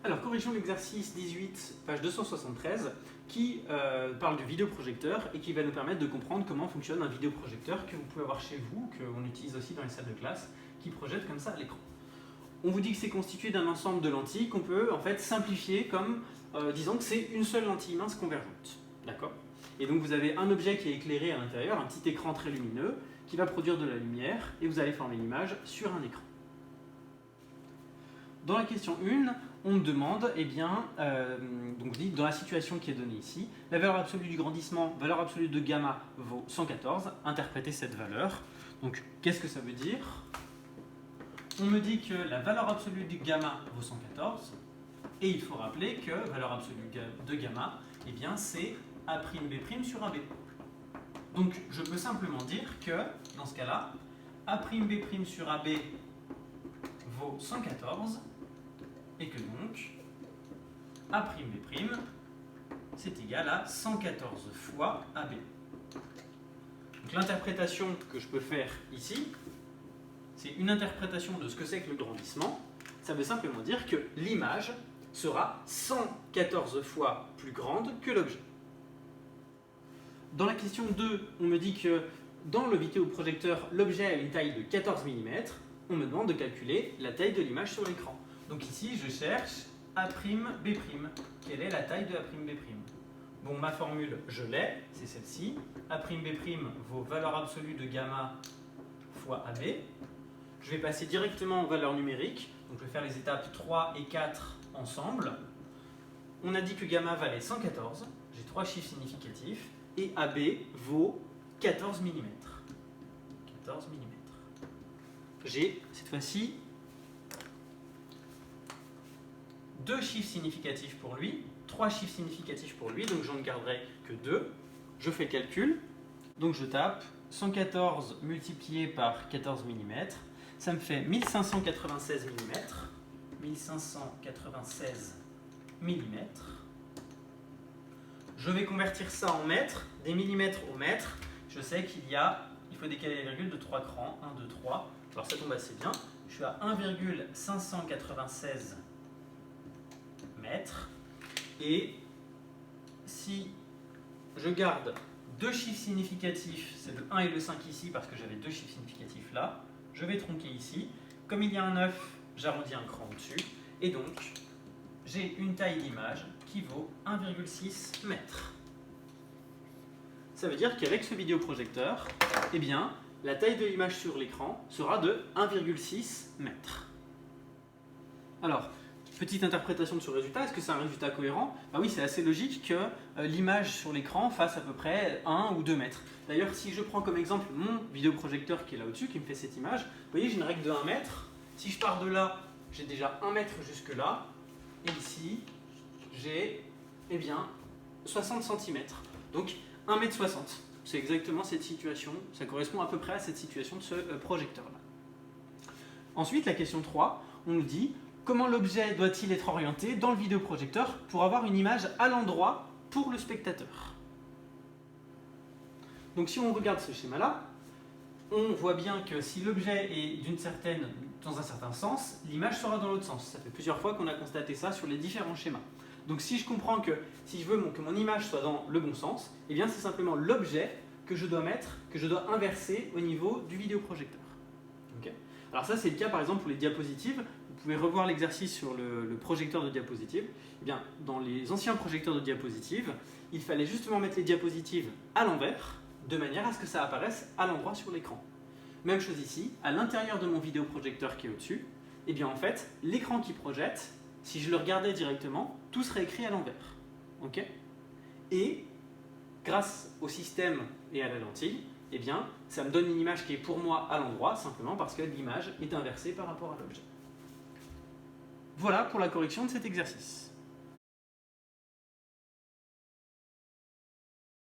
Alors, correction de l'exercice 18, page 273, qui parle du vidéoprojecteur et qui va nous permettre de comprendre comment fonctionne un vidéoprojecteur que vous pouvez avoir chez vous, qu'on utilise aussi dans les salles de classe, qui projette comme ça à l'écran. On vous dit que c'est constitué d'un ensemble de lentilles qu'on peut en fait simplifier comme disant que c'est une seule lentille mince convergente. D'accord ? Et donc vous avez un objet qui est éclairé à l'intérieur, un petit écran très lumineux, qui va produire de la lumière, et vous allez former l'image sur un écran. Dans la question 1, on me demande, donc dit, dans la situation qui est donnée ici, la valeur absolue du grandissement, valeur absolue de gamma vaut 114, interprétez cette valeur. Donc qu'est-ce que ça veut dire? On me dit que la valeur absolue du gamma vaut 114, et il faut rappeler que valeur absolue de gamma, c'est A'B' sur AB. Donc je peux simplement dire que, dans ce cas-là, A'B' sur AB vaut 114, et que donc A'B' c'est égal à 114 fois AB. Donc l'interprétation que je peux faire ici, c'est une interprétation de ce que c'est que le grandissement. Ça veut simplement dire que l'image sera 114 fois plus grande que l'objet. Dans la question 2, on me dit que dans le vidéoprojecteur, l'objet a une taille de 14 mm. On me demande de calculer la taille de l'image sur l'écran. Donc ici, je cherche A'B'. Quelle est la taille de A'B'? Bon, ma formule, je l'ai, c'est celle-ci. A'B' vaut valeur absolue de gamma fois AB. Je vais passer directement aux valeurs numériques. Donc je vais faire les étapes 3 et 4 ensemble. On a dit que gamma valait 114. J'ai 3 chiffres significatifs. Et AB vaut 14 mm. 14 mm. J'ai, cette fois-ci, 2 chiffres significatifs pour lui, 3 chiffres significatifs pour lui, donc j'en ne garderai que 2. Je fais le calcul. Donc je tape 114 multiplié par 14 mm. Ça me fait 1596 mm. 1596 mm. Je vais convertir ça en mètres, des millimètres au mètre. Je sais il faut décaler les virgules de 3 crans, 1, 2, 3. Alors ça tombe assez bien. Je suis à 1,596 mètres. Et si je garde 2 chiffres significatifs, c'est le 1 et le 5 ici parce que j'avais 2 chiffres significatifs là, je vais tronquer ici. Comme il y a un 9, j'arrondis un cran au-dessus. Et donc, j'ai une taille d'image qui vaut 1,6 mètres. Ça veut dire qu'avec ce vidéoprojecteur, la taille de l'image sur l'écran sera de 1,6 mètres. Alors, petite interprétation de ce résultat, est-ce que c'est un résultat cohérent? Oui, c'est assez logique que l'image sur l'écran fasse à peu près 1 ou 2 mètres. D'ailleurs, si je prends comme exemple mon vidéoprojecteur qui est là au-dessus, qui me fait cette image, vous voyez, j'ai une règle de 1 mètre. Si je pars de là, j'ai déjà 1 mètre jusque là. Et ici, j'ai 60 cm. Donc 1,60 m. C'est exactement cette situation. Ça correspond à peu près à cette situation de ce projecteur-là. Ensuite, la question 3, on nous dit comment l'objet doit-il être orienté dans le vidéoprojecteur pour avoir une image à l'endroit pour le spectateur. Donc si on regarde ce schéma-là, on voit bien que si l'objet est dans un certain sens, l'image sera dans l'autre sens. Ça fait plusieurs fois qu'on a constaté ça sur les différents schémas. Donc si je comprends que si je veux que mon image soit dans le bon sens, c'est simplement l'objet que je dois inverser au niveau du vidéoprojecteur. Okay. Alors ça c'est le cas par exemple pour les diapositives. Vous pouvez revoir l'exercice sur le projecteur de diapositives. Dans les anciens projecteurs de diapositives, il fallait justement mettre les diapositives à l'envers, de manière à ce que ça apparaisse à l'endroit sur l'écran. Même chose ici, à l'intérieur de mon vidéoprojecteur qui est au-dessus, l'écran qui projette, si je le regardais directement, tout serait écrit à l'envers. Okay. Et grâce au système et à la lentille, ça me donne une image qui est pour moi à l'endroit, simplement parce que l'image est inversée par rapport à l'objet. Voilà pour la correction de cet exercice.